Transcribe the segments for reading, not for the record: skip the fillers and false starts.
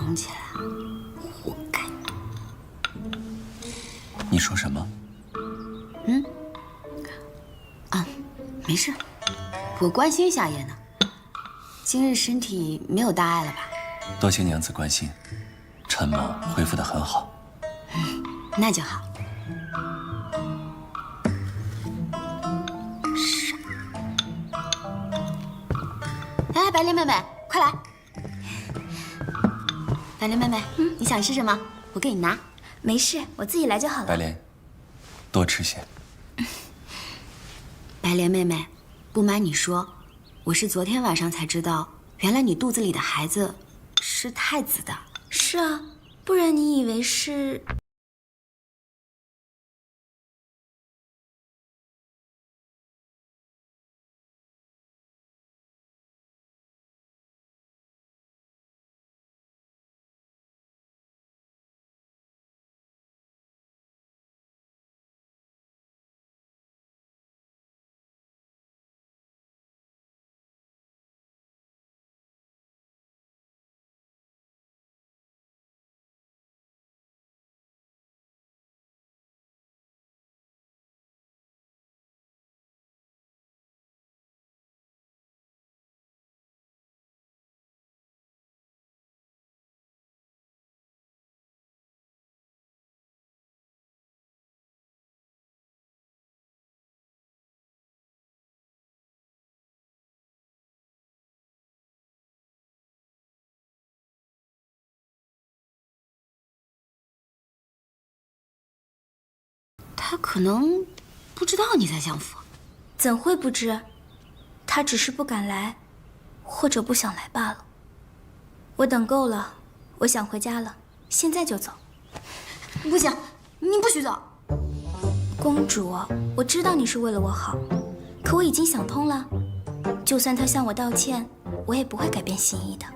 绑起来，活该。你说什么？没事，我关心夏夜呢。今日身体没有大碍了吧？多谢娘子关心，陈某恢复得很好。那就好。哎，白莲妹妹，快来！白莲妹妹，你想吃什么？我给你拿。没事，我自己来就好了。白莲，多吃些。白莲妹妹，不瞒你说，我是昨天晚上才知道，原来你肚子里的孩子是太子的。是啊，不然你以为是？他可能不知道你在相府。怎会不知？他只是不敢来，或者不想来罢了。我等够了，我想回家了，现在就走。不行，你不许走。公主，我知道你是为了我好，可我已经想通了，就算他向我道歉，我也不会改变心意的。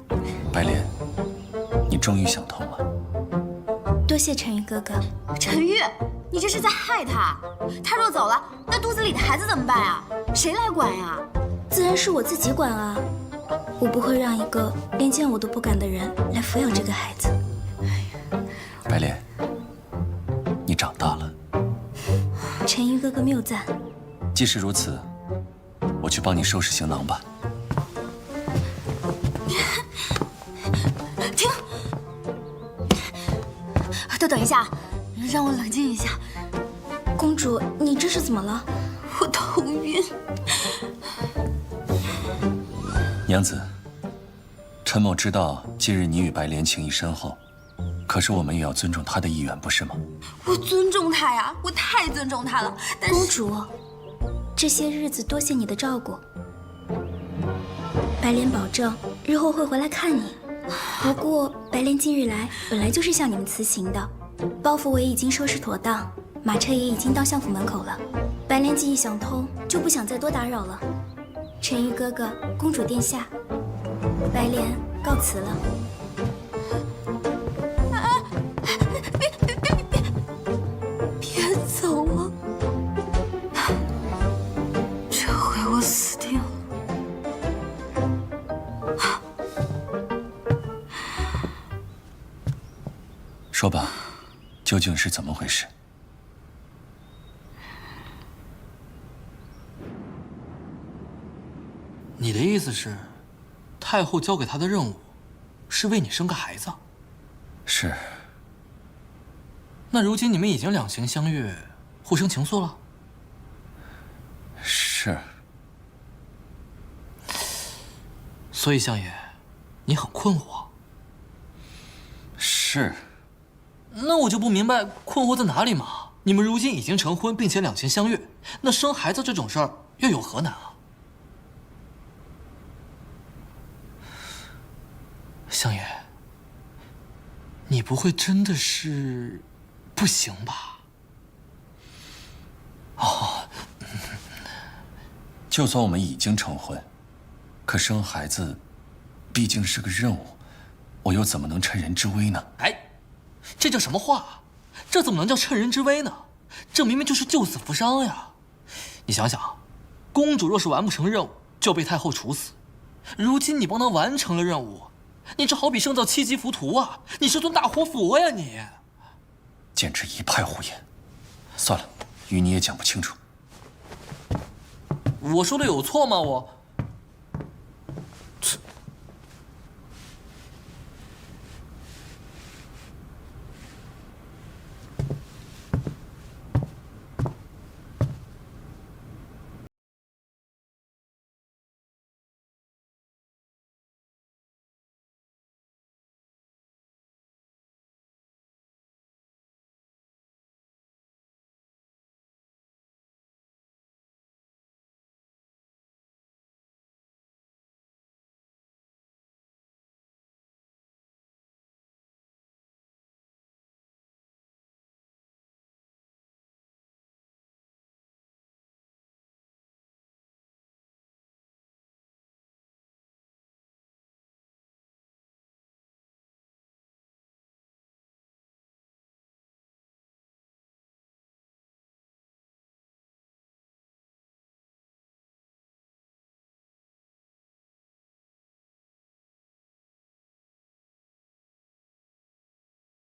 白莲，你终于想通了。多谢陈玉哥哥。陈玉，你这是在害他。他若走了，那肚子里的孩子怎么办啊？谁来管呀？自然是我自己管啊，我不会让一个连见我都不敢的人来抚养这个孩子。白莲，你长大了。陈玉哥哥谬赞。既是如此，我去帮你收拾行囊吧。停！都等一下，让我冷静一下。公主，你这是怎么了？我头晕。娘子，陈某知道今日你与白莲情谊深厚，可是我们也要尊重她的意愿，不是吗？我尊重他呀，我太尊重他了。但是公主，这些日子多谢你的照顾，白莲保证日后会回来看你。不过白莲近日来本来就是向你们辞行的，包袱我也已经收拾妥当，马车也已经到相府门口了。白莲既已想通，就不想再多打扰了。陈玉哥哥，公主殿下，白莲告辞了。别走了，这回我死定了。说吧，究竟是怎么回事？你的意思是，太后交给他的任务，是为你生个孩子？是。那如今你们已经两情相悦，互生情愫了？是。所以相爷，你很困惑。是。那我就不明白困惑在哪里嘛。你们如今已经成婚，并且两情相悦，那生孩子这种事儿又有何难啊？相爷，你不会真的是不行吧？哦，就算我们已经成婚，可生孩子毕竟是个任务，我又怎么能趁人之危呢？哎，这叫什么话？这怎么能叫趁人之危呢？这明明就是救死扶伤呀！你想想，公主若是完不成任务，就被太后处死。如今你帮她完成了任务，你这好比圣造7级浮屠啊！你是尊大活佛呀你！简直一派胡言。算了，与你也讲不清楚。我说的有错吗？我。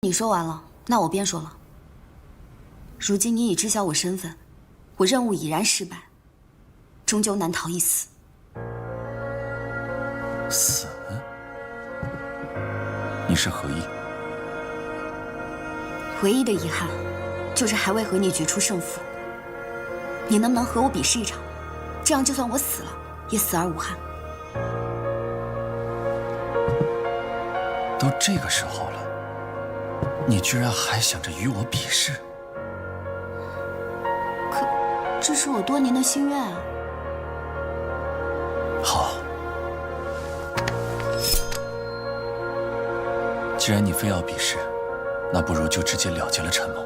你说完了，那我便说了。如今你已知晓我身份，我任务已然失败，终究难逃一死。死？你是何意？唯一的遗憾，就是还未和你决出胜负。你能不能和我比试一场？这样就算我死了，也死而无憾。都这个时候了，你居然还想着与我比试？可，这是我多年的心愿啊！好，既然你非要比试，那不如就直截了结了陈某。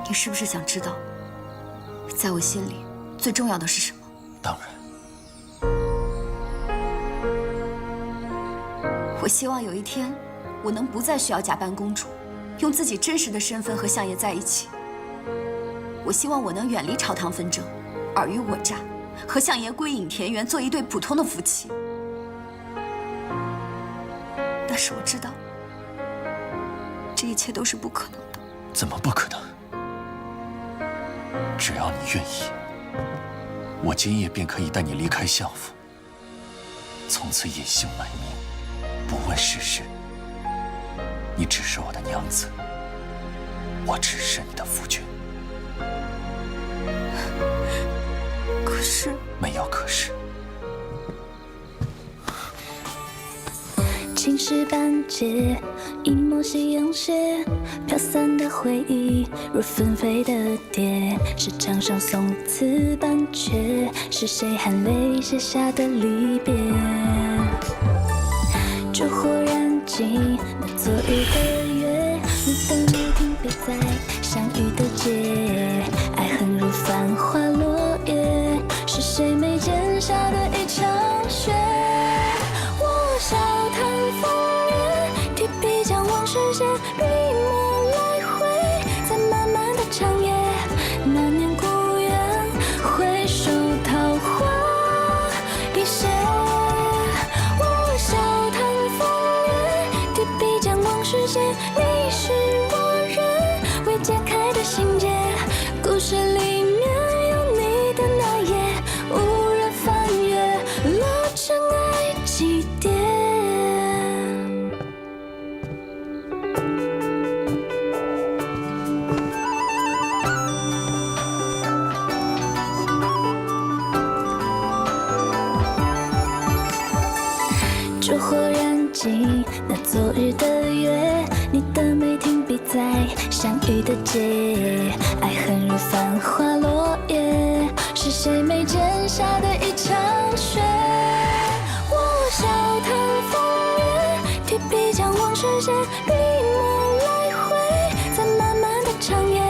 你是不是想知道，在我心里最重要的是什么？当然。我希望有一天，我能不再需要假扮公主，用自己真实的身份和相爷在一起。我希望我能远离朝堂纷争，尔虞我诈，和相爷归隐田园，做一对普通的夫妻。但是我知道，这一切都是不可能的。怎么不可能？只要你愿意，我今夜便可以带你离开相府，从此隐姓埋名，不问世事。你只是我的娘子，我只是你的夫君。可是，没有可是。青石板街，一抹夕阳斜，飘散的回忆如纷飞的蝶，是墙上送词半阙，是谁含泪写下的离别？烛火燃尽那昨日的月，你的眉停笔在相遇的街，爱恨如繁花落叶，是谁眉间下的一场雪？我笑谈风月，提笔将往事写，笔墨来回，在漫漫的长夜，那年孤雁回首桃花一谢。我笑谈风月，提笔将往事写，你是我人未解开的心结，故事里面有你的那夜，无人翻阅，落尘埃几叠。烛火燃尽那昨日的月，你的眉停笔在相遇的街，爱恨如繁花落叶，是谁眉间下的一场雪？我笑谈风月，提笔将往事写，笔墨来回，在漫漫的长夜，